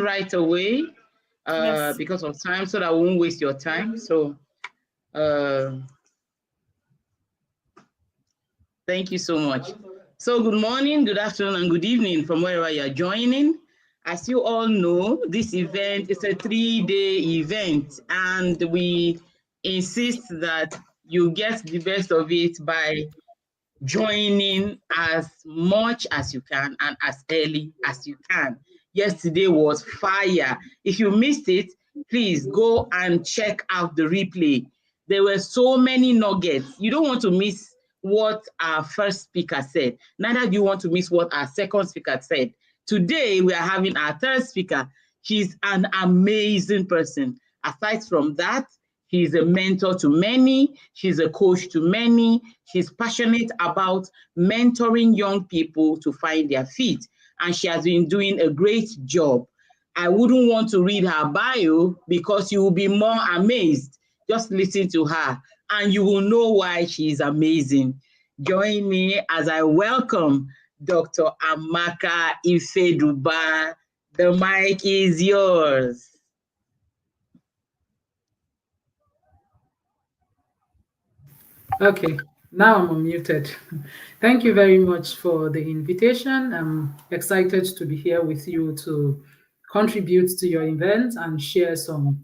right away Yes. because of time, so that I won't waste your time. So thank you so much. So good morning, good afternoon, and good evening from wherever you're joining. As you all know, this event is a 3-day event, and we insist that you get the best of it by joining as much as you can and as early as you can. Yesterday was fire. If you missed it, please go and check out the replay. There were so many nuggets. You don't want to miss what our first speaker said. Neither do you want to miss what our second speaker said. Today, we are having our third speaker. She's an amazing person. Aside from that, she's a mentor to many. She's a coach to many. She's passionate about mentoring young people to find their feet. And she has been doing a great job. I wouldn't want to read her bio because you will be more amazed. Just listen to her and you will know why she is amazing. Join me as I welcome Dr. Amaka Ifeduba. The mic is yours. Okay, now I'm unmuted. Thank you very much for the invitation. I'm excited to be here with you to contribute to your event and share some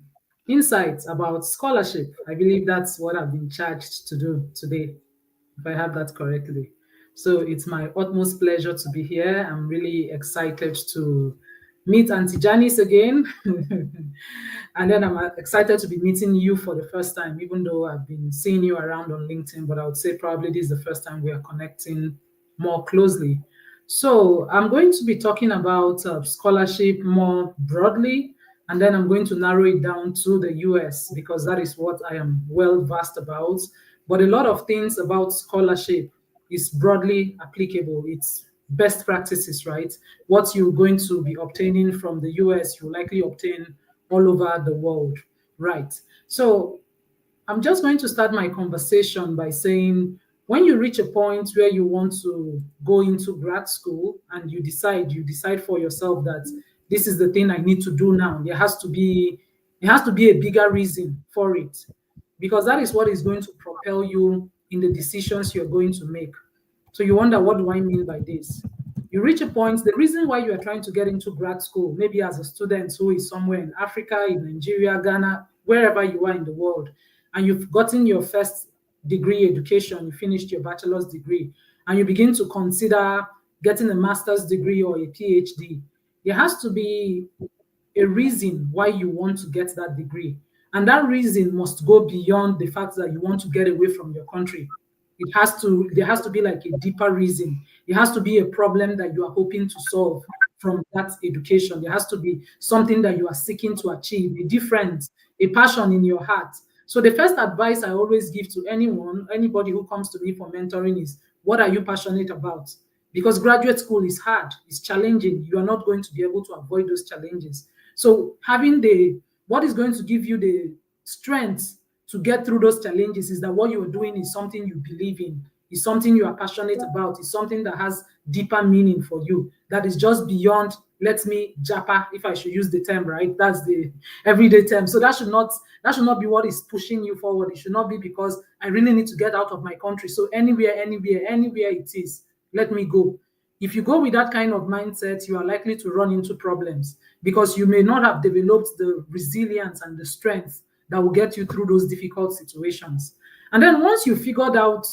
insights about scholarship. I believe that's what I've been charged to do today, if I have that correctly. So it's my utmost pleasure to be here. I'm really excited to meet Auntie Janice again. And then I'm excited to be meeting you for the first time, even though I've been seeing you around on LinkedIn, but I would say probably this is the first time we are connecting more closely. So I'm going to be talking about scholarship more broadly, and then I'm going to narrow it down to the US because that is what I am well versed about. But a lot of things about scholarship is broadly applicable. It's best practices, right? What you're going to be obtaining from the US, you likely obtain all over the world, right? So I'm just going to start my conversation by saying when you reach a point where you want to go into grad school and you decide for yourself that this is the thing I need to do now, there has to be a bigger reason for it, because that is what is going to propel you in the decisions you're going to make. So you wonder, what do I mean by this? You reach a point, the reason why you are trying to get into grad school, maybe as a student who is somewhere in Africa, in Nigeria, Ghana, wherever you are in the world, and you've gotten your first degree education, you finished your bachelor's degree, and you begin to consider getting a master's degree or a PhD, there has to be a reason why you want to get that degree. And that reason must go beyond the fact that you want to get away from your country. There has to be like a deeper reason. It has to be a problem that you are hoping to solve from that education. There has to be something that you are seeking to achieve, a difference, a passion in your heart. So the first advice I always give to anybody who comes to me for mentoring is, what are you passionate about? Because graduate school is hard, it's challenging. You are not going to be able to avoid those challenges. So what is going to give you the strength to get through those challenges is that what you're doing is something you believe in, is something you are passionate about, is something that has deeper meaning for you, that is just beyond, let me japa, if I should use the term, right? That's the everyday term. So that should not be what is pushing you forward. It should not be because I really need to get out of my country. So anywhere it is, let me go. If you go with that kind of mindset, you are likely to run into problems because you may not have developed the resilience and the strength that will get you through those difficult situations. And then once you figured out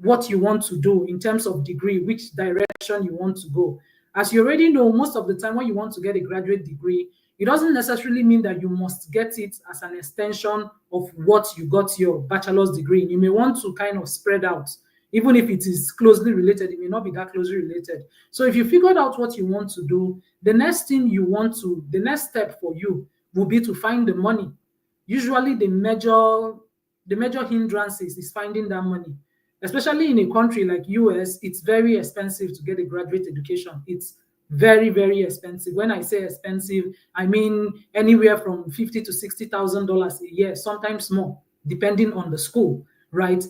what you want to do in terms of degree, which direction you want to go, as you already know, most of the time when you want to get a graduate degree, it doesn't necessarily mean that you must get it as an extension of what you got your bachelor's degree in. You may want to kind of spread out. Even if it is closely related, it may not be that closely related. So if you figured out what you want to do, the next step for you will be to find the money. Usually the major hindrances is finding that money. Especially in a country like US, it's very expensive to get a graduate education. It's very, very expensive. When I say expensive, I mean anywhere from $50,000 to $60,000 a year, sometimes more, depending on the school, right?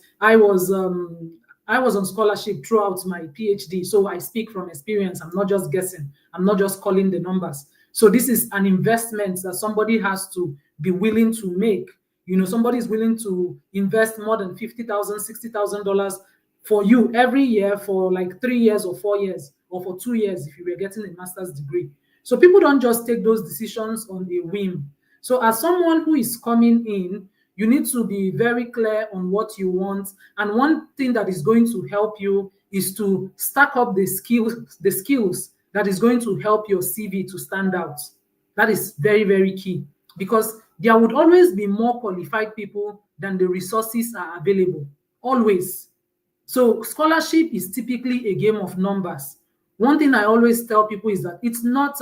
I was on scholarship throughout my PhD, so I speak from experience. I'm not just guessing. I'm not just calling the numbers. So this is an investment that somebody has to be willing to make. Somebody is willing to invest more than $50,000, $60,000 for you every year for like 3 years or 4 years or for 2 years if you were getting a master's degree. So people don't just take those decisions on a whim. So as someone who is coming in, you need to be very clear on what you want. And one thing that is going to help you is to stack up the skills that is going to help your CV to stand out. That is very, very key, because there would always be more qualified people than the resources are available. Always. So scholarship is typically a game of numbers. One thing I always tell people is that it's not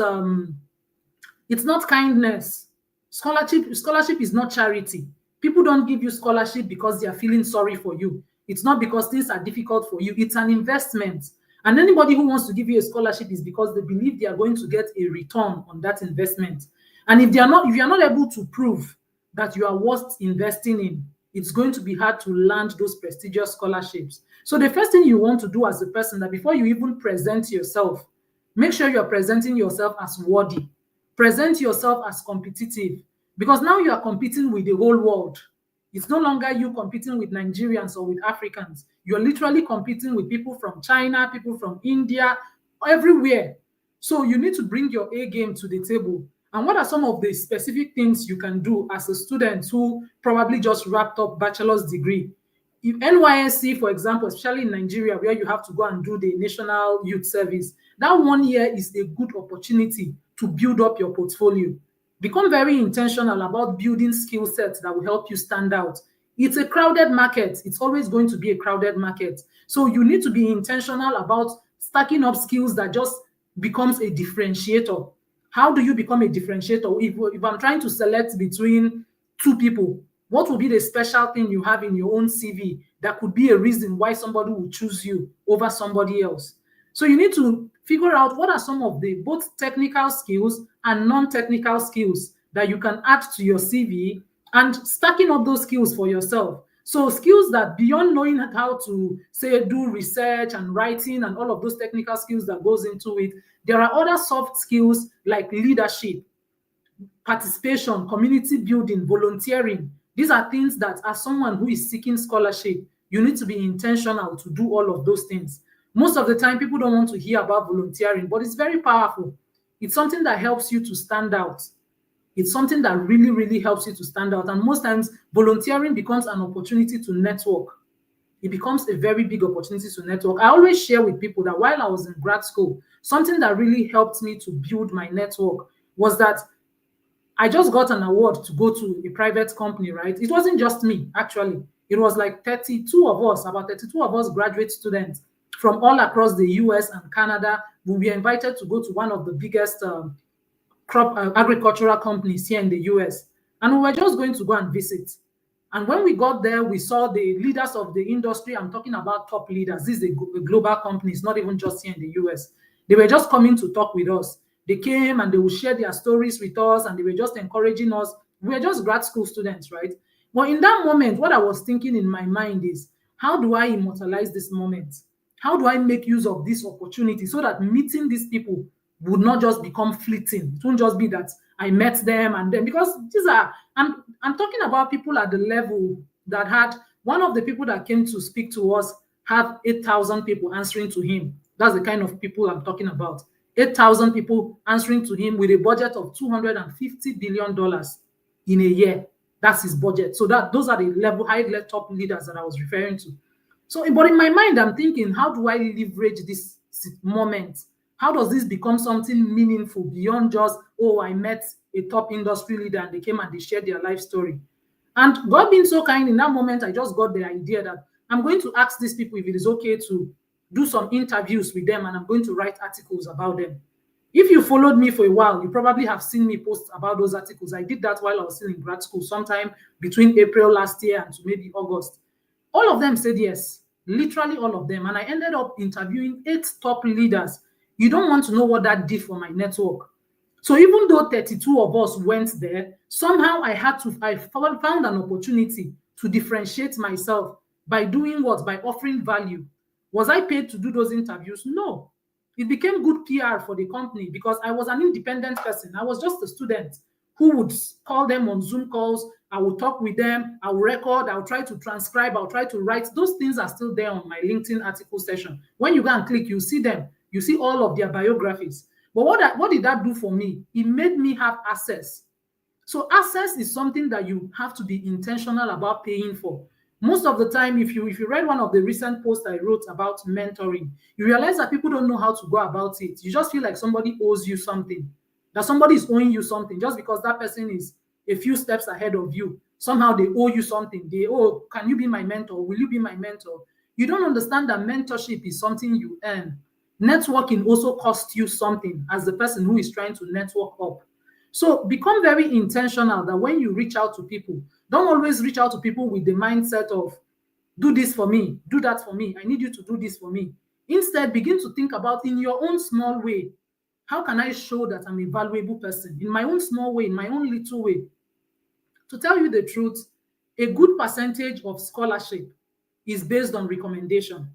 kindness. Scholarship is not charity. People don't give you scholarship because they are feeling sorry for you. It's not because things are difficult for you. It's an investment. And anybody who wants to give you a scholarship is because they believe they are going to get a return on that investment. And if you are not able to prove that you are worth investing in, it's going to be hard to land those prestigious scholarships. So the first thing you want to do as a person, that before you even present yourself, make sure you're presenting yourself as worthy. Present yourself as competitive, because now you are competing with the whole world. It's no longer you competing with Nigerians or with Africans. You're literally competing with people from China, people from India, everywhere. So you need to bring your A game to the table. And what are some of the specific things you can do as a student who probably just wrapped up bachelor's degree? If NYSC, for example, especially in Nigeria, where you have to go and do the National Youth Service, that 1 year is a good opportunity to build up your portfolio. Become very intentional about building skill sets that will help you stand out. It's a crowded market. It's always going to be a crowded market. So you need to be intentional about stacking up skills that just becomes a differentiator. How do you become a differentiator? If I'm trying to select between two people, what will be the special thing you have in your own CV that could be a reason why somebody will choose you over somebody else? So you need to figure out what are some of the both technical skills and non-technical skills that you can add to your CV, and stacking up those skills for yourself. So skills that beyond knowing how to, say, do research and writing and all of those technical skills that goes into it, there are other soft skills like leadership, participation, community building, volunteering. These are things that, as someone who is seeking scholarship, you need to be intentional to do all of those things. Most of the time, people don't want to hear about volunteering, but it's very powerful. It's something that helps you to stand out. It's something that really, really helps you to stand out. And most times, volunteering becomes an opportunity to network. It becomes a very big opportunity to network. I always share with people that while I was in grad school, something that really helped me to build my network was that I just got an award to go to a private company, right? It wasn't just me, actually. It was like 32 of us, about 32 of us graduate students from all across the US and Canada. We were invited to go to one of the biggest crop agricultural companies here in the US. And we were just going to go and visit. And when we got there, we saw the leaders of the industry. I'm talking about top leaders. This is a global company. It's not even just here in the US. They were just coming to talk with us. They came and they would share their stories with us, and they were just encouraging us. We were just grad school students, right? But in that moment, what I was thinking in my mind is, how do I immortalize this moment? How do I make use of this opportunity so that meeting these people would not just become fleeting? It won't just be that I met them and then, because these are, I'm talking about people at the level that had, one of the people that came to speak to us had 8,000 people answering to him. That's the kind of people I'm talking about. 8,000 people answering to him with a budget of $250 billion in a year. That's his budget. So those are the high level top leaders that I was referring to. So, but in my mind, I'm thinking, how do I leverage this moment? How does this become something meaningful beyond just, oh, I met a top industry leader and they came and they shared their life story? And God being so kind, in that moment, I just got the idea that I'm going to ask these people if it is okay to do some interviews with them, and I'm going to write articles about them. If you followed me for a while, you probably have seen me post about those articles. I did that while I was still in grad school, sometime between April last year and to maybe August. All of them said yes, literally all of them. And I ended up interviewing 8 top leaders. You don't want to know what that did for my network. So even though 32 of us went there, somehow I found an opportunity to differentiate myself by doing what? By offering value. Was I paid to do those interviews? No. It became good PR for the company because I was an independent person. I was just a student who would call them on Zoom calls. I would talk with them. I would record. I would try to transcribe. I'll try to write. Those things are still there on my LinkedIn article section. When you go and click, you see them. You see all of their biographies. But what did that do for me? It made me have access. So access is something that you have to be intentional about paying for. Most of the time, if you read one of the recent posts I wrote about mentoring, you realize that people don't know how to go about it. You just feel like somebody owes you something, that somebody is owing you something just because that person is a few steps ahead of you. Somehow they owe you something. They, oh, can you be my mentor? Will you be my mentor? You don't understand that mentorship is something you earn. Networking also costs you something as the person who is trying to network up. So become very intentional that when you reach out to people, don't always reach out to people with the mindset of, do this for me, do that for me, I need you to do this for me. Instead, begin to think about in your own small way, how can I show that I'm a valuable person in my own small way, in my own little way? To tell you the truth, a good percentage of scholarship is based on recommendation,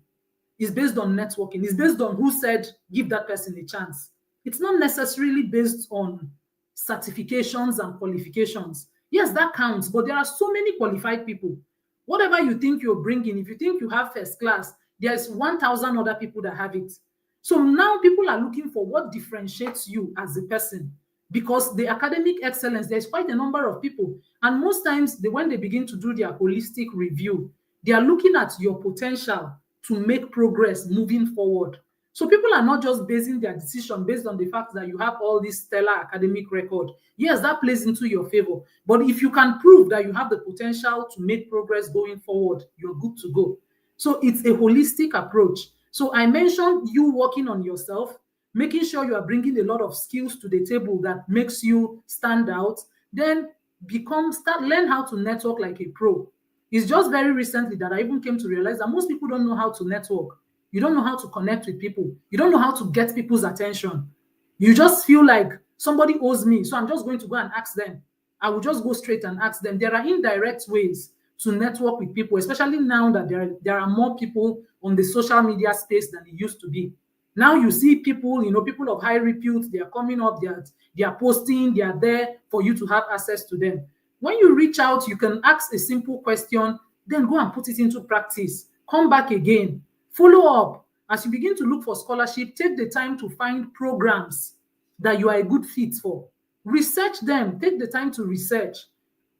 is based on networking, is based on who said give that person a chance. It's not necessarily based on certifications and qualifications. Yes, that counts, but there are so many qualified people. Whatever you think you're bringing, if you think you have first class, there's 1,000 other people that have it. So now people are looking for what differentiates you as a person, because the academic excellence, there's quite a number of people. And most times, when they begin to do their holistic review, they are looking at your potential to make progress moving forward. So people are not just basing their decision based on the fact that you have all this stellar academic record. Yes, that plays into your favor. But if you can prove that you have the potential to make progress going forward, you're good to go. So it's a holistic approach. So I mentioned you working on yourself, making sure you are bringing a lot of skills to the table that makes you stand out. Then learn how to network like a pro. It's just very recently that I even came to realize that most people don't know how to network. You don't know how to connect with people. You don't know how to get people's attention. You just feel like somebody owes me, so I'm just going to go and ask them. I will just go straight and ask them. There are indirect ways to network with people, especially now that there are more people on the social media space than it used to be. Now you see people, people of high repute, they are coming up, they are posting, they are there for you to have access to them. When you reach out, you can ask a simple question, then go and put it into practice. Come back again. Follow up. As you begin to look for scholarship, take the time to find programs that you are a good fit for. Research them. Take the time to research.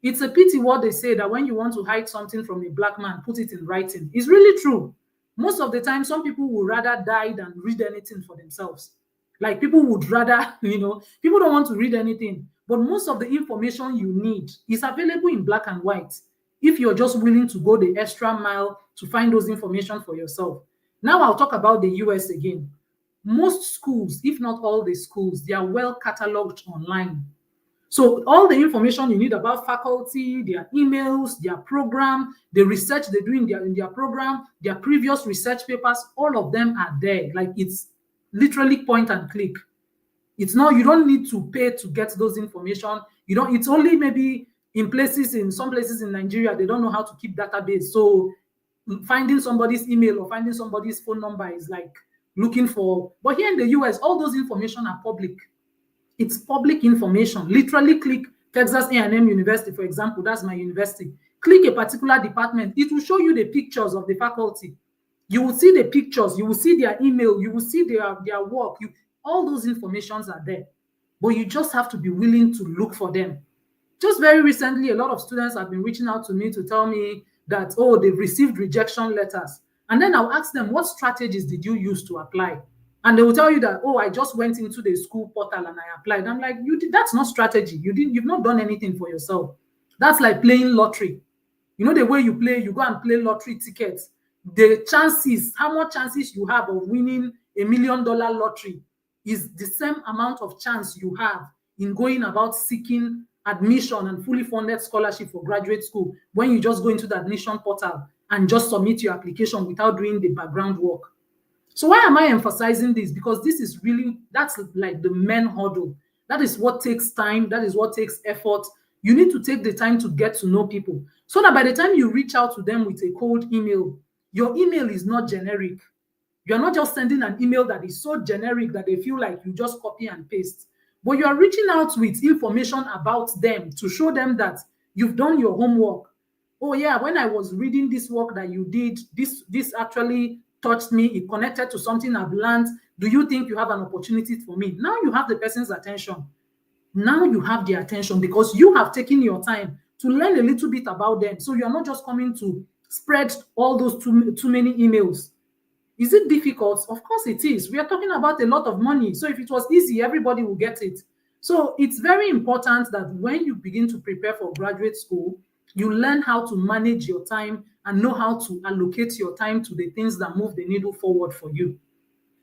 It's a pity what they say that when you want to hide something from a black man, put it in writing. It's really true. Most of the time, some people would rather die than read anything for themselves. Like people would rather, people don't want to read anything. But most of the information you need is available in black and white if you're just willing to go the extra mile to find those information for yourself. Now I'll talk about the US again. Most schools, if not all the schools, they are well cataloged online. So all the information you need about faculty, their emails, their program, the research they do in their program, their previous research papers, all of them are there. Like it's literally point and click. It's not, you don't need to pay to get those information. It's only maybe in some places in Nigeria, they don't know how to keep database. So finding somebody's email or finding somebody's phone number is like looking for, but here in the US, all those information are public. It's public information. Literally click Texas A&M University, for example, that's my university. Click a particular department. It will show you the pictures of the faculty. You will see the pictures. You will see their email. You will see their work. All those informations are there. But you just have to be willing to look for them. Just very recently, a lot of students have been reaching out to me to tell me that, oh, they've received rejection letters. And then I'll ask them, what strategies did you use to apply? And they will tell you that, oh, I just went into the school portal and I applied. I'm like, that's not strategy. You've not done anything for yourself. That's like playing lottery. You know the way you play, you go and play lottery tickets. The chances, how much chances you have of winning $1 million lottery is the same amount of chance you have in going about seeking admission and fully funded scholarship for graduate school when you just go into the admission portal and just submit your application without doing the background work. So why am I emphasizing this? Because that's like the main hurdle. That is what takes time. That is what takes effort. You need to take the time to get to know people so that by the time you reach out to them with a cold email, your email is not generic. You're not just sending an email that is so generic that they feel like you just copy and paste, but you are reaching out with information about them to show them that you've done your homework. Oh yeah, when I was reading this work that you did, this actually touched me. It connected to something I've learned. Do you think you have an opportunity for me? Now you have the person's attention. Now you have their attention because you have taken your time to learn a little bit about them. So you're not just coming to spread all those too many emails. Is it difficult? Of course it is. We are talking about a lot of money. So if it was easy, everybody will get it. So it's very important that when you begin to prepare for graduate school, you learn how to manage your time and know how to allocate your time to the things that move the needle forward for you.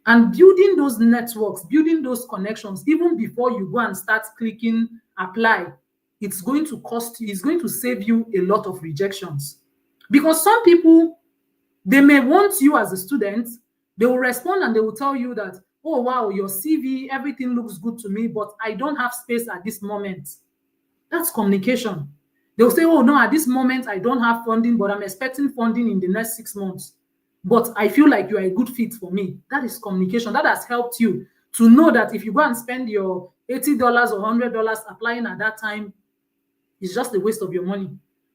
And building those networks, building those connections, even before you go and start clicking apply, it's going to cost you, it's going to save you a lot of rejections. Because some people, they may want you as a student, they will respond and they will tell you that, oh wow, your CV, everything looks good to me, but I don't have space at this moment. That's communication. They'll say, oh no, at this moment I don't have funding, but I'm expecting funding in the next 6 months. But I feel like you are a good fit for me. That is communication. That has helped you to know that if you go and spend your $80 or $100 applying at that time, it's just a waste of your money.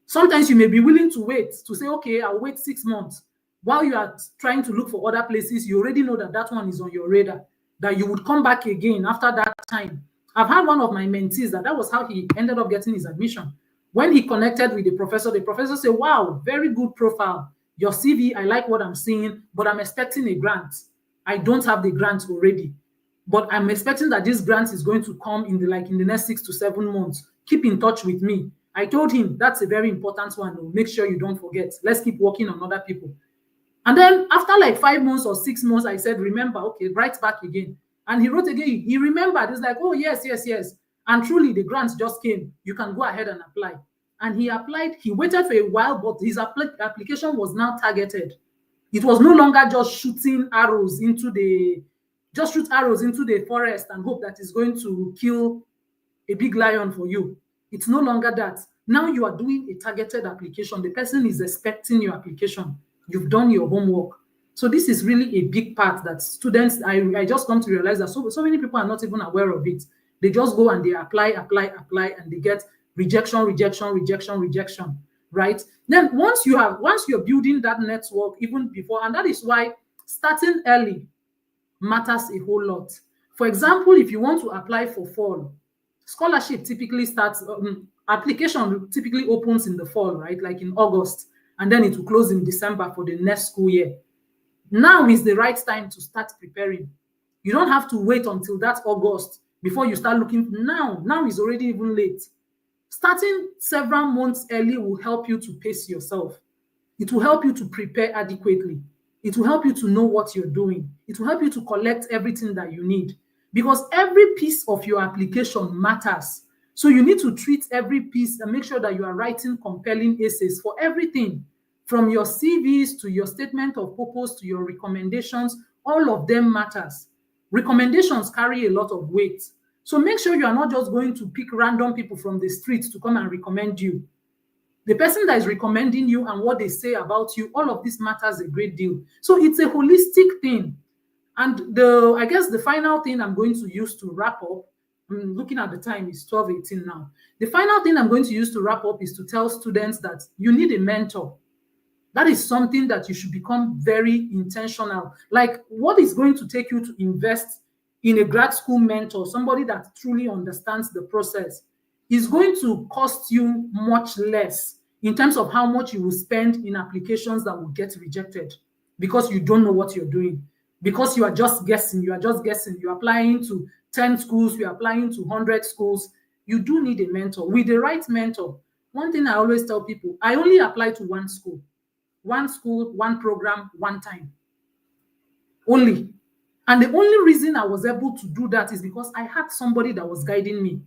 Sometimes you may be willing to wait, to say, okay, I'll wait 6 months. While you are trying to look for other places, you already know that that one is on your radar, that you would come back again after that time. I've had one of my mentees that was how he ended up getting his admission. When he connected with the professor said, wow, very good profile. Your CV, I like what I'm seeing, but I'm expecting a grant. I don't have the grant already, but I'm expecting that this grant is going to come in the next 6 to 7 months. Keep in touch with me. I told him that's a very important one. Make sure you don't forget. Let's keep working on other people. And then after like 5 months or 6 months, I said, remember, okay, write back again. And he wrote again. He remembered. He's like, oh, yes. And truly, the grant just came. You can go ahead and apply. And he applied. He waited for a while, but his application was now targeted. It was no longer just shooting arrows into the forest and hope that it's going to kill a big lion for you. It's no longer that. Now you are doing a targeted application. The person is expecting your application. You've done your homework. So this is really a big part that students, I just come to realize that so many people are not even aware of it. They just go and they apply, and they get rejection, right? Then once you're building that network even before, and that is why starting early matters a whole lot. For example, if you want to apply for fall, scholarship typically starts, application typically opens in the fall, right? Like in August, and then it will close in December for the next school year. Now is the right time to start preparing. You don't have to wait until that August before you start looking. Now is already even late. Starting several months early will help you to pace yourself. It will help you to prepare adequately. It will help you to know what you're doing. It will help you to collect everything that you need, because every piece of your application matters. So you need to treat every piece and make sure that you are writing compelling essays for everything, from your CVs to your statement of purpose to your recommendations. All of them matters. Recommendations carry a lot of weight. So make sure you are not just going to pick random people from the streets to come and recommend you. The person that is recommending you and what they say about you, all of this matters a great deal. So it's a holistic thing. And I guess the final thing I'm going to use to wrap up, I'm looking at the time, it's 12:18 now. The final thing I'm going to use to wrap up is to tell students that you need a mentor. That is something that you should become very intentional. Like, what is going to take you to invest in a grad school mentor, somebody that truly understands the process, is going to cost you much less in terms of how much you will spend in applications that will get rejected because you don't know what you're doing, because you are just guessing. You're applying to 10 schools, you're applying to 100 schools. You do need a mentor. With the right mentor, one thing I always tell people, I only apply to one school, one program, one time. Only. And the only reason I was able to do that is because I had somebody that was guiding me.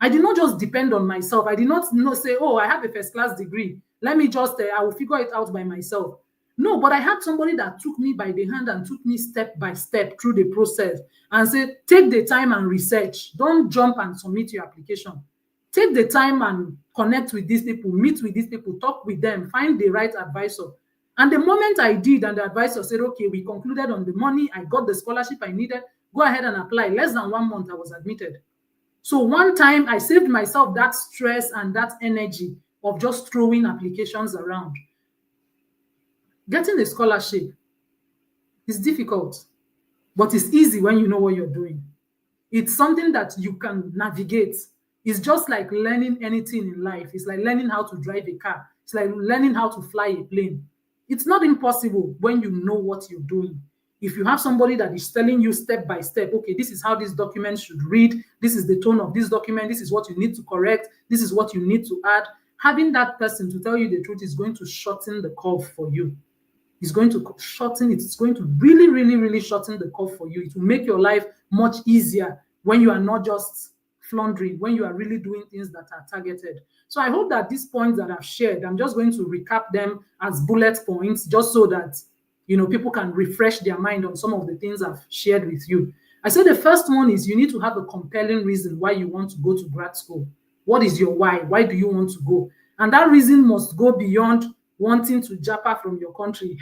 I did not just depend on myself. I did not say, oh, I have a first-class degree. Let me just, I will figure it out by myself. No, but I had somebody that took me by the hand and took me step by step through the process and said, take the time and research. Don't jump and submit your application. Take the time and connect with these people, meet with these people, talk with them, find the right advisor. And the moment I did, and the advisor said, okay, we concluded on the money, I got the scholarship I needed, go ahead and apply. Less than 1 month, I was admitted. So one time I saved myself that stress and that energy of just throwing applications around. Getting a scholarship is difficult, but it's easy when you know what you're doing. It's something that you can navigate. It's just like learning anything in life. It's like learning how to drive a car. It's like learning how to fly a plane. It's not impossible when you know what you're doing. If you have somebody that is telling you step by step, okay, this is how this document should read, this is the tone of this document, this is what you need to correct, this is what you need to add, having that person to tell you the truth is going to shorten the curve for you. It's going to shorten it. It's going to really, really, really shorten the curve for you. It will make your life much easier when you are not just floundering, when you are really doing things that are targeted. So I hope that these points that I've shared, I'm just going to recap them as bullet points, just so that people can refresh their mind on some of the things I've shared with you. I said the first one is you need to have a compelling reason why you want to go to grad school. What is your why? Why do you want to go? And that reason must go beyond wanting to japa from your country.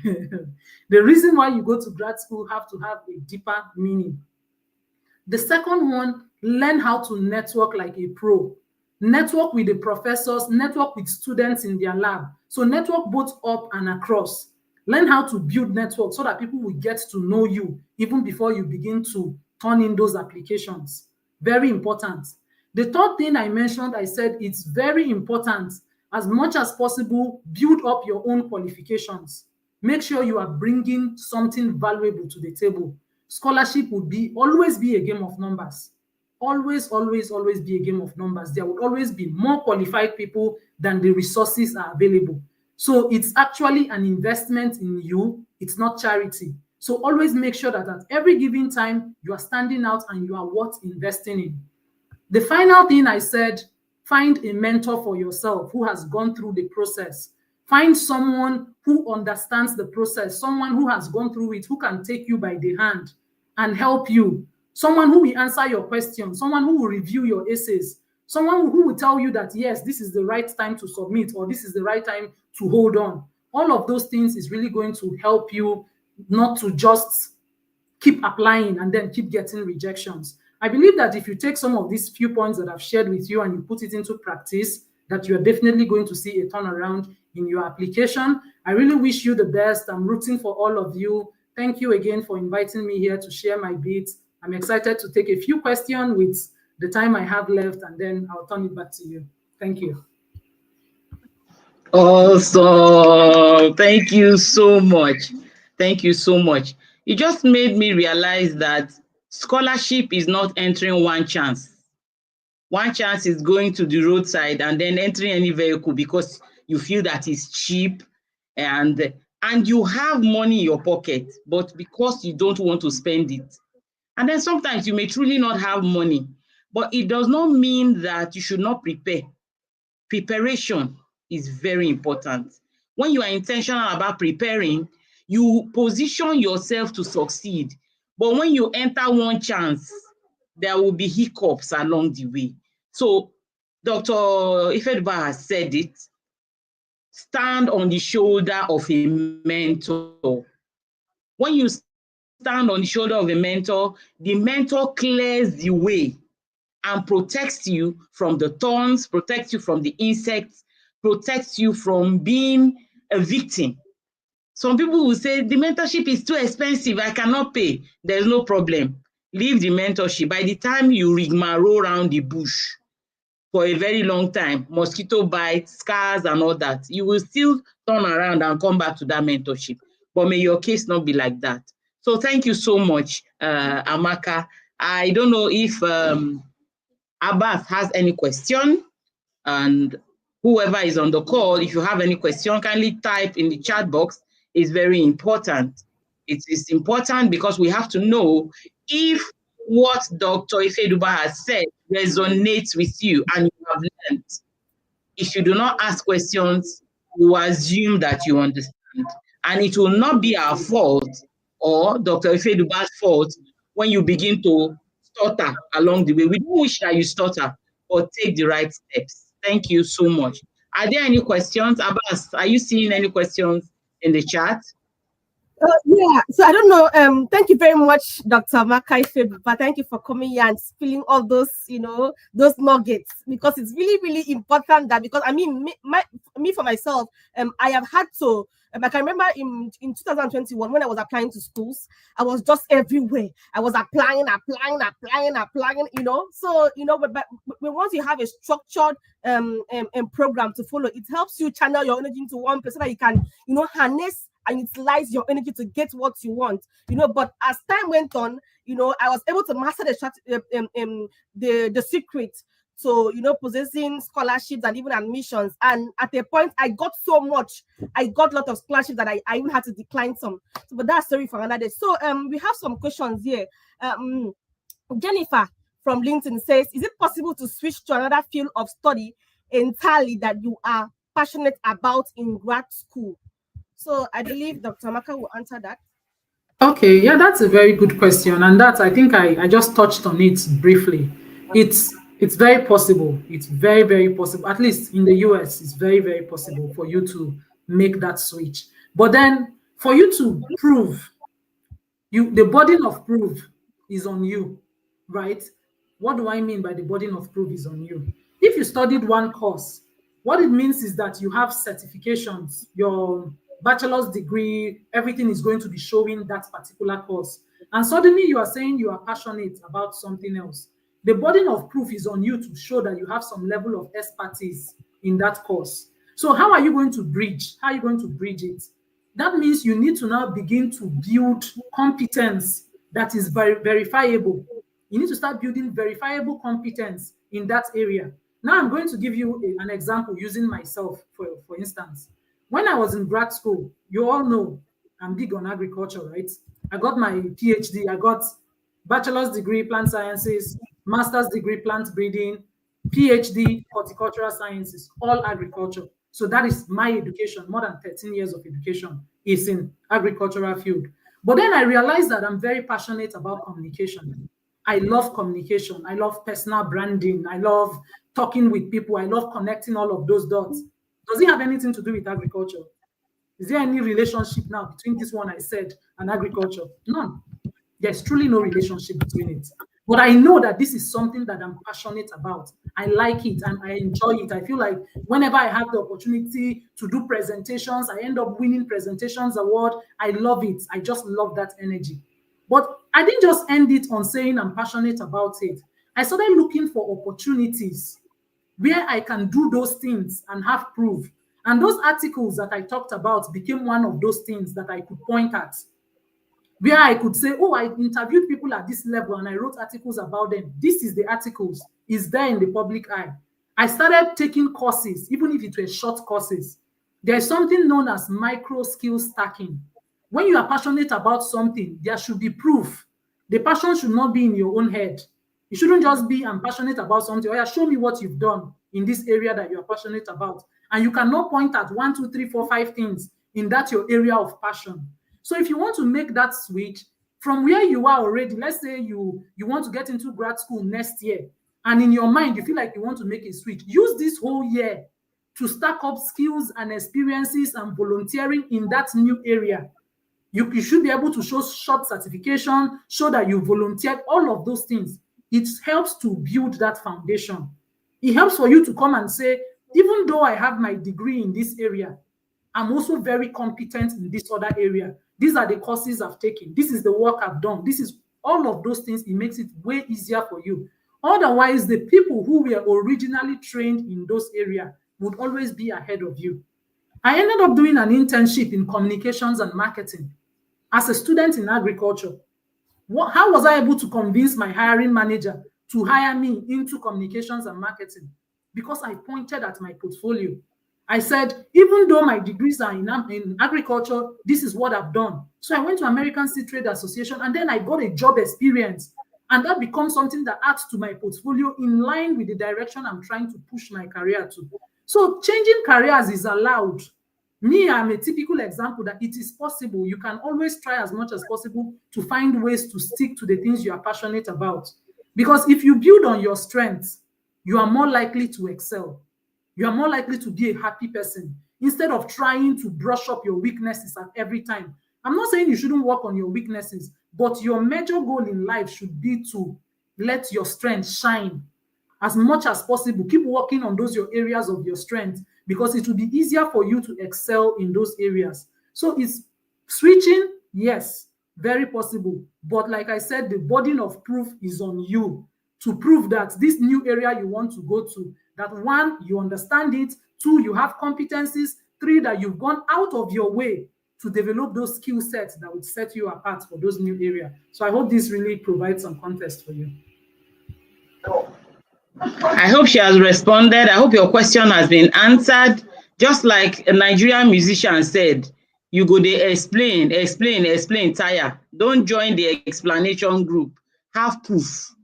The reason why you go to grad school have to have a deeper meaning. The second one, learn how to network like a pro. Network with the professors, network with students in their lab. So network both up and across. Learn how to build networks so that people will get to know you even before you begin to turn in those applications. Very important. The third thing I mentioned, I said it's very important, as much as possible, build up your own qualifications. Make sure you are bringing something valuable to the table. Scholarship would always be a game of numbers. Always, always, always be a game of numbers. There would always be more qualified people than the resources are available. So it's actually an investment in you. It's not charity. So always make sure that at every given time, you are standing out and you are worth investing in. The final thing I said, find a mentor for yourself who has gone through the process. Find someone who understands the process, someone who has gone through it, who can take you by the hand and help you. Someone who will answer your questions, someone who will review your essays, someone who will tell you that, yes, this is the right time to submit, or this is the right time to hold on. All of those things is really going to help you not to just keep applying and then keep getting rejections. I believe that if you take some of these few points that I've shared with you and you put it into practice, that you're definitely going to see a turnaround in your application. I really wish you the best. I'm rooting for all of you. Thank you again for inviting me here to share my bits. I'm excited to take a few questions with the time I have left, and then I'll turn it back to you. Thank you. Awesome. Thank you so much. Thank you so much. You just made me realize that scholarship is not entering one chance. One chance is going to the roadside and then entering any vehicle because you feel that it's cheap and you have money in your pocket, but because you don't want to spend it. And then sometimes you may truly not have money, but it does not mean that you should not prepare. Preparation is very important. When you are intentional about preparing, you position yourself to succeed. But when you enter one chance, there will be hiccups along the way. So Dr. Ifeduba has said it, stand on the shoulder of a mentor. When you stand on the shoulder of a mentor clears the way and protects you from the thorns, protects you from the insects, protects you from being a victim. Some people will say, the mentorship is too expensive, I cannot pay. There's no problem. Leave the mentorship. By the time you rigmarole around the bush for a very long time, mosquito bites, scars and all that, you will still turn around and come back to that mentorship. But may your case not be like that. So thank you so much, Amaka. I don't know if Abbas has any question, and whoever is on the call, if you have any question, kindly type in the chat box. It's very important. It is important because we have to know if what Dr. Ifeduba has said resonates with you and you have learned. If you do not ask questions, we assume that you understand. And it will not be our fault or Dr. Ifeduba's fault when you begin to stutter along the way. We don't wish that you stutter, but take the right steps. Thank you so much. Are there any questions? Abbas, are you seeing any questions in the chat. Yeah, so I don't know. Thank you very much, Dr. Makai but thank you for coming here and spilling all those, those nuggets, because it's really, really important that, because I mean, me for myself, I have had to. I can remember in 2021 when I was applying to schools, I was just everywhere. I was applying. So but once you have a structured program to follow, it helps you channel your energy into one place so that you can harness and utilize your energy to get what you want, But as time went on, I was able to master the secret to possessing scholarships and even admissions. And at a point, I got so much, I got a lot of scholarships that I even had to decline some. So, but that's story for another day. So we have some questions here. Jennifer from LinkedIn says, is it possible to switch to another field of study entirely that you are passionate about in grad school? So I believe Dr. Maka will answer that. Okay, yeah, that's a very good question. And that, I think I just touched on it briefly. It's very possible. It's very, very possible. At least in the US, it's very, very possible for you to make that switch. But then for you to prove, the burden of proof is on you, right? What do I mean by the burden of proof is on you? If you studied one course, what it means is that you have certifications, your bachelor's degree, everything is going to be showing that particular course. And suddenly you are saying you are passionate about something else. The burden of proof is on you to show that you have some level of expertise in that course. So how are you going to bridge? How are you going to bridge it? That means you need to now begin to build competence that is verifiable. You need to start building verifiable competence in that area. Now I'm going to give you an example using myself, for instance. When I was in grad school, you all know I'm big on agriculture, right? I got my PhD, I got bachelor's degree, plant sciences, master's degree, plant breeding, PhD, horticultural sciences, all agriculture. So that is my education. More than 13 years of education is in agricultural field. But then I realized that I'm very passionate about communication. I love communication. I love personal branding. I love talking with people. I love connecting all of those dots. Does it have anything to do with agriculture? Is there any relationship now between this one I said and agriculture? None. There's truly no relationship between it. But I know that this is something that I'm passionate about. I like it and I enjoy it. I feel like whenever I have the opportunity to do presentations, I end up winning presentations award. I love it. I just love that energy. But I didn't just end it on saying I'm passionate about it. I started looking for opportunities where I can do those things and have proof. And those articles that I talked about became one of those things that I could point at, where I could say, oh, I interviewed people at this level and I wrote articles about them. This is the articles, is there in the public eye. I started taking courses, even if it were short courses. There's something known as micro skill stacking. When you are passionate about something, there should be proof. The passion should not be in your own head. It shouldn't just be, I'm passionate about something. Oh, yeah, show me what you've done in this area that you're passionate about. And you cannot point at 1, 2, 3, 4, 5 things in that your area of passion. So if you want to make that switch from where you are already, let's say you want to get into grad school next year, and in your mind, you feel like you want to make a switch, use this whole year to stack up skills and experiences and volunteering in that new area. You should be able to show short certification, show that you volunteered, all of those things. It helps to build that foundation. It helps for you to come and say, even though I have my degree in this area, I'm also very competent in this other area. These are the courses I've taken. This is the work I've done. This is all of those things. It makes it way easier for you. Otherwise, the people who were originally trained in those areas would always be ahead of you. I ended up doing an internship in communications and marketing as a student in agriculture. How was I able to convince my hiring manager to hire me into communications and marketing? Because I pointed at my portfolio. I said, even though my degrees are in agriculture, this is what I've done. So I went to American Seed Trade Association and then I got a job experience. And that becomes something that adds to my portfolio in line with the direction I'm trying to push my career to. So changing careers is allowed. Me, I'm a typical example that it is possible. You can always try as much as possible to find ways to stick to the things you are passionate about. Because if you build on your strengths, you are more likely to excel. You are more likely to be a happy person. instead of trying to brush up your weaknesses at every time. I'm not saying you shouldn't work on your weaknesses, but your major goal in life should be to let your strength shine as much as possible. Keep working on those your areas of your strength, because it will be easier for you to excel in those areas. So it's switching, yes, very possible. But like I said, the burden of proof is on you to prove that this new area you want to go to, that one, you understand it, two, you have competencies, three, that you've gone out of your way to develop those skill sets that would set you apart for those new areas. So I hope this really provides some context for you. I hope she has responded. I hope your question has been answered. Just like a Nigerian musician said, you go dey explain, tire. Don't join the explanation group. Have proof.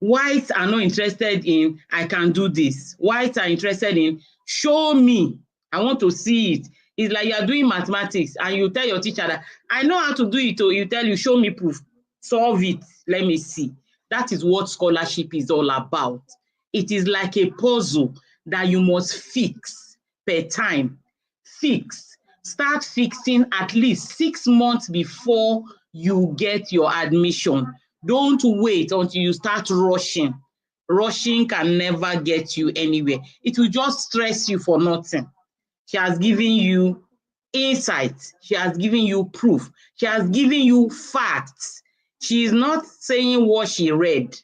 Whites are not interested in, I can do this. Whites are interested in, show me. I want to see it. It's like you are doing mathematics and you tell your teacher that, I know how to do it. You tell you, show me proof. Solve it. Let me see. That is what scholarship is all about. It is like a puzzle that you must fix per time. Fix. Start fixing at least 6 months before you get your admission. Don't wait until you start rushing. Rushing can never get you anywhere. It will just stress you for nothing. She has given you insight. She has given you proof. She has given you facts. She is not saying what she read.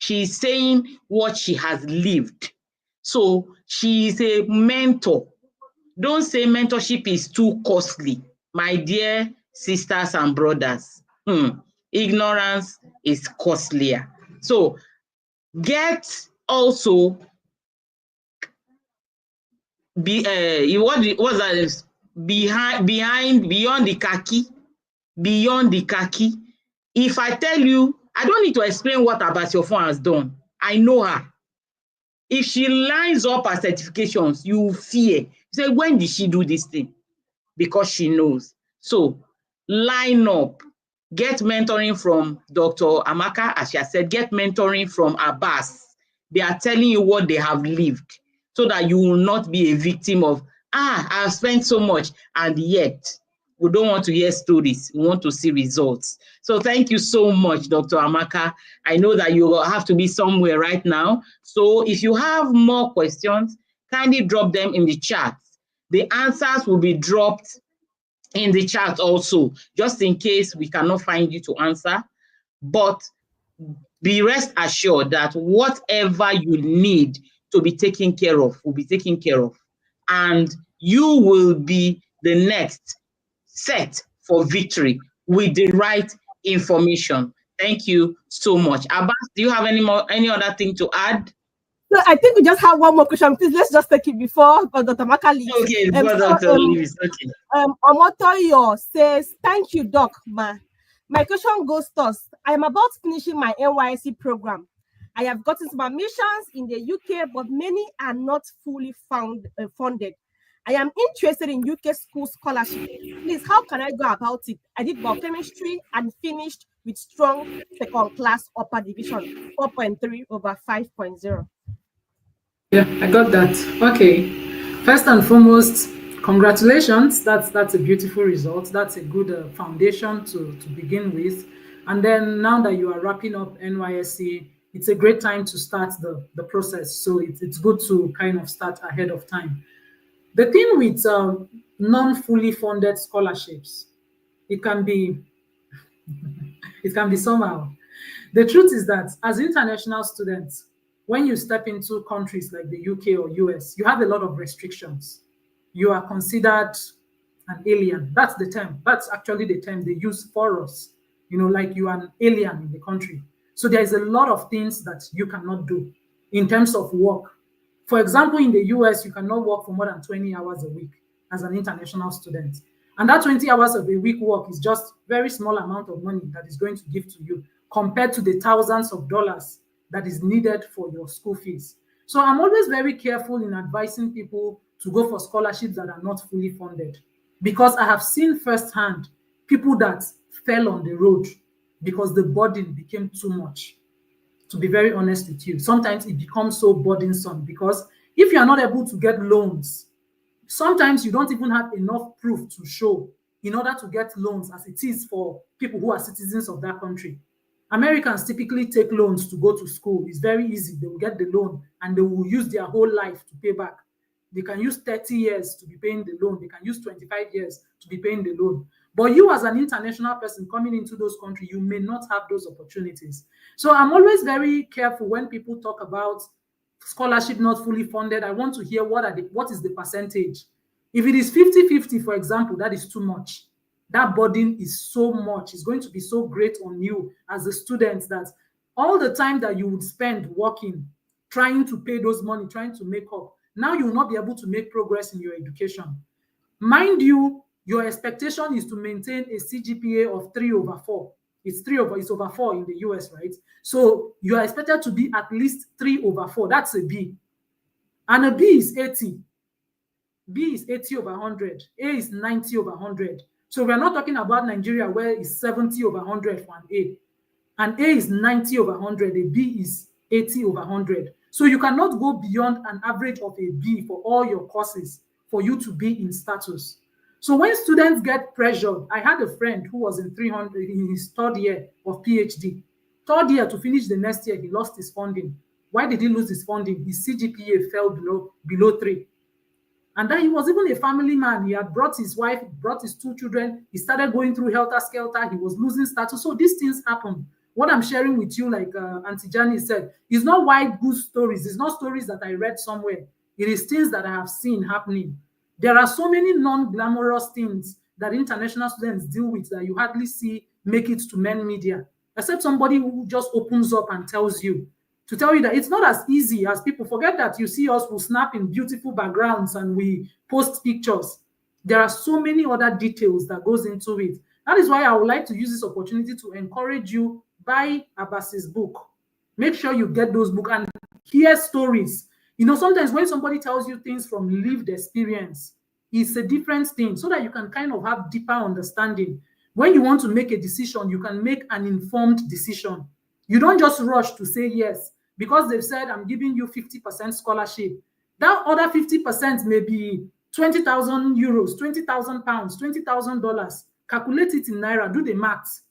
She is saying what she has lived. So she is a mentor. Don't say mentorship is too costly. My dear sisters and brothers, ignorance is costlier. So get also beyond the khaki. If I tell you, I don't need to explain what Abasiofon has done. I know her. If she lines up her certifications, you fear. You say, when did she do this thing? Because she knows. So line up. Get mentoring from Dr. Amaka, as she has said, get mentoring from Abbas. They are telling you what they have lived so that you will not be a victim of, I've spent so much, and yet we don't want to hear stories. We want to see results. So thank you so much, Dr. Amaka. I know that you have to be somewhere right now. So if you have more questions, kindly drop them in the chat. The answers will be dropped in the chat also, just in case we cannot find you to answer. But be rest assured that whatever you need to be taken care of will be taken care of. And you will be the next set for victory with the right information. Thank you so much. Abbas, do you have any other thing to add? So I think we just have one more question. Please, let's just take it before Dr. Maka leaves. Okay, before Dr. leaves. Okay. Omotoyo says, thank you, Doc. My question goes thus. I am about finishing my NYSC program. I have gotten some admissions in the UK, but many are not fully funded. I am interested in UK school scholarship. Please, how can I go about it? I did biochemistry and finished with strong second class upper division, 4.3 over 5.0. Yeah, I got that. Okay. First and foremost, congratulations. That's a beautiful result. That's a good foundation to begin with. And then now that you are wrapping up NYSC, it's a great time to start the process. So it's good to kind of start ahead of time. The thing with non-fully funded scholarships, it can be somehow. The truth is that as international students, when you step into countries like the UK or US, you have a lot of restrictions. You are considered an alien. That's the term. That's actually the term they use for us. Like you are an alien in the country. So there is a lot of things that you cannot do in terms of work. For example, in the US, you cannot work for more than 20 hours a week as an international student. And that 20 hours of a week work is just very small amount of money that is going to give to you compared to the thousands of dollars that is needed for your school fees. So I'm always very careful in advising people to go for scholarships that are not fully funded, because I have seen firsthand people that fell on the road because the burden became too much. To be very honest with you, sometimes it becomes so burdensome, because if you are not able to get loans Sometimes you don't even have enough proof to show in order to get loans as it is for people who are citizens of that country. Americans typically take loans to go to school. It's very easy. They will get the loan and they will use their whole life to pay back. They can use 30 years to be paying the loan. They can use 25 years to be paying the loan. But you, as an international person coming into those countries, you may not have those opportunities. So I'm always very careful when people talk about scholarship not fully funded. I want to hear what is the percentage. If it is 50-50, for example, that is too much. That burden is so much. It's going to be so great on you as a student that all the time that you would spend working, trying to pay those money, trying to make up, now you will not be able to make progress in your education. Mind you, your expectation is to maintain a CGPA of 3/4. It's over 4 in the US, right? So you are expected to be at least 3/4. That's a B. And a B is 80. B is 80/100. A is 90/100. So we're not talking about Nigeria where it's 70/100 for an A. An A is 90/100. A B is 80/100. So you cannot go beyond an average of a B for all your courses for you to be in status. So when students get pressured, I had a friend who was in 300 in his third year of PhD. Third year to finish the next year, he lost his funding. Why did he lose his funding? His CGPA fell below 3. And then he was even a family man. He had brought his wife, brought his 2 children. He started going through helter-skelter. He was losing status. So these things happen. What I'm sharing with you, like Auntie Jani said, is not white good stories. It's not stories that I read somewhere. It is things that I have seen happening. There are so many non-glamorous things that international students deal with that you hardly see make it to main media, except somebody who just opens up and tells you, to tell you that it's not as easy as people forget that you see us who snap in beautiful backgrounds and we post pictures. There are so many other details that goes into it. That is why I would like to use this opportunity to encourage you, buy Abbas's book. Make sure you get those books and hear stories. You know, sometimes when somebody tells you things from lived experience, it's a different thing so that you can kind of have deeper understanding. When you want to make a decision, you can make an informed decision. You don't just rush to say yes because they've said, I'm giving you 50% scholarship. That other 50% may be 20,000 euros, 20,000 pounds, $20,000. Calculate it in Naira, do the math,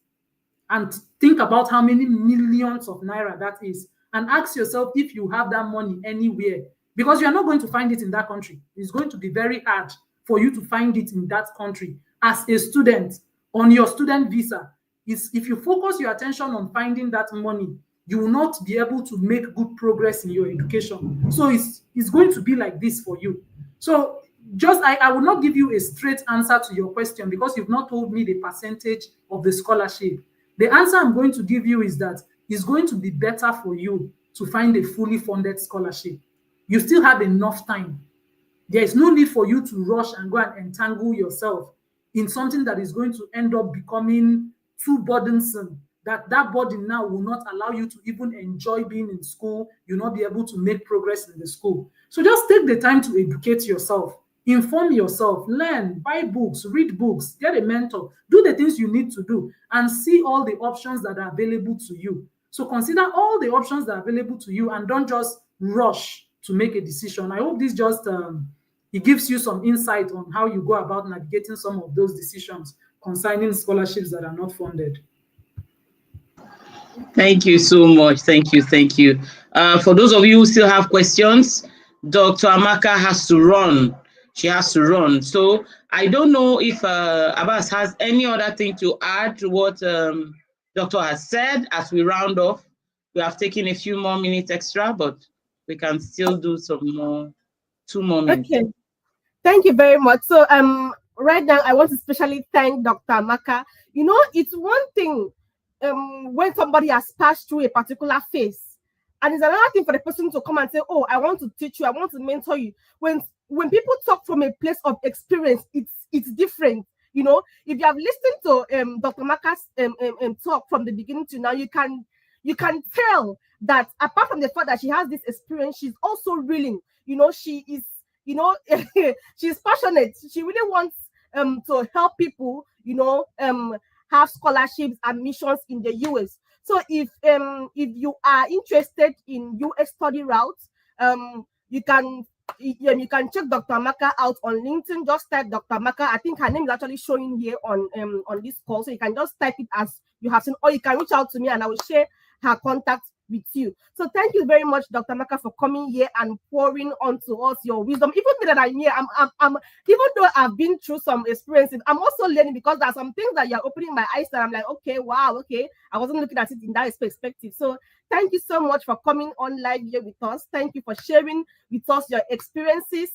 and think about how many millions of Naira that is. And ask yourself if you have that money anywhere, because you're not going to find it in that country. It's going to be very hard for you to find it in that country as a student on your student visa. If you focus your attention on finding that money, you will not be able to make good progress in your education. So it's going to be like this for you. So just I will not give you a straight answer to your question because you've not told me the percentage of the scholarship. The answer I'm going to give you is that it's going to be better for you to find a fully funded scholarship. You still have enough time. There is no need for you to rush and go and entangle yourself in something that is going to end up becoming too burdensome, that burden now will not allow you to even enjoy being in school. You'll not be able to make progress in the school. So just take the time to educate yourself, inform yourself, learn, buy books, read books, get a mentor, do the things you need to do, and see all the options that are available to you. So consider all the options that are available to you and don't just rush to make a decision. I hope this just it gives you some insight on how you go about navigating some of those decisions concerning scholarships that are not funded. Thank you so much. Thank you. Thank you. For those of you who still have questions, Dr. Amaka has to run. She has to run. So I don't know if Abbas has any other thing to add to what Doctor has said as we round off. We have taken a few more minutes extra, but we can still do some more, 2 more minutes. Okay. Thank you very much. So right now I want to especially thank Dr. Amaka. You know, it's one thing when somebody has passed through a particular phase, and it's another thing for the person to come and say, oh, I want to teach you, I want to mentor you. When people talk from a place of experience, it's different. You know, if you have listened to Dr. Amaka's talk from the beginning to now, you can tell that apart from the fact that she has this experience, she's also willing. You know, she is, you know, she's passionate. She really wants to help people, you know, have scholarships and missions in the US. So if you are interested in US study routes, you can You can check Dr. Amaka out on LinkedIn. Just type Dr. Amaka. I think her name is actually showing here on this call, so you can just type it as you have seen, or you can reach out to me and I will share her contact with you. So thank you very much, Dr. Maka, for coming here and pouring onto us your wisdom. Even me that I'm here, I'm even though I've been through some experiences, I'm also learning, because there are some things that you're opening my eyes and I'm like, okay, wow, okay, I wasn't looking at it in that perspective. So thank you so much for coming on live here with us. Thank you for sharing with us your experiences.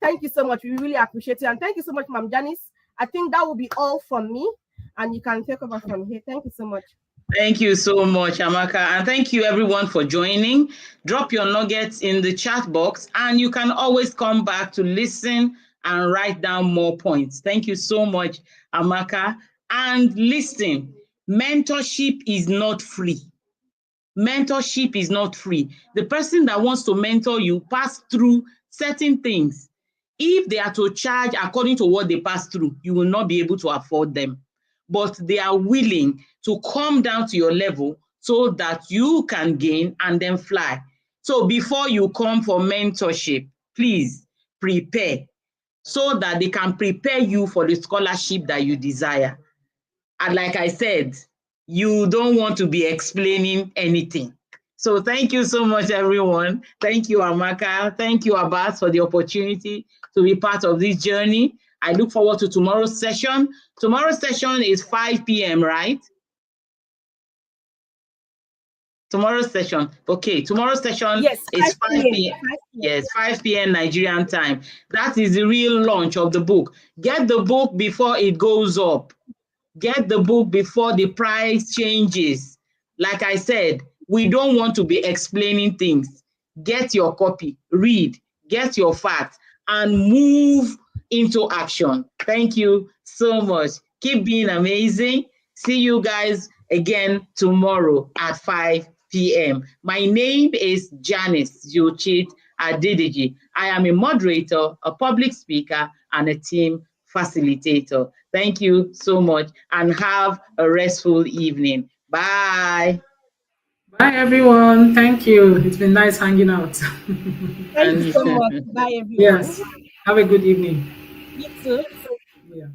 Thank you so much. We really appreciate it. And thank you so much, Ma'am Janice. I think that will be all from me. And you can take over from here. Thank you so much. Thank you so much, Amaka. And thank you everyone for joining. Drop your nuggets in the chat box and you can always come back to listen and write down more points. Thank you so much, Amaka. And listen, mentorship is not free. Mentorship is not free. The person that wants to mentor you pass through certain things. If they are to charge according to what they pass through, you will not be able to afford them. But they are willing to come down to your level so that you can gain and then fly. So before you come for mentorship, please prepare so that they can prepare you for the scholarship that you desire. And like I said, you don't want to be explaining anything. So thank you so much, everyone. Thank you, Amaka. Thank you, Abbas, for the opportunity to be part of this journey. I look forward to tomorrow's session. Tomorrow's session is 5 p.m., right? Tomorrow's session. Okay, tomorrow's session Yes, is 5 5 p.m. p.m. Yes, 5 p.m. Nigerian time. That is the real launch of the book. Get the book before it goes up. Get the book before the price changes. Like I said, we don't want to be explaining things. Get your copy, read, get your facts, and move into action. Thank you so much. Keep being amazing. See you guys again tomorrow at 5 p.m. My name is Janice Yochit Adedeji. I am a moderator, a public speaker, and a team facilitator. Thank you so much and have a restful evening. Bye. Bye, everyone. Thank you. It's been nice hanging out. Thank you And so much. Bye, everyone. Yes. Have a good evening. You too. Yeah.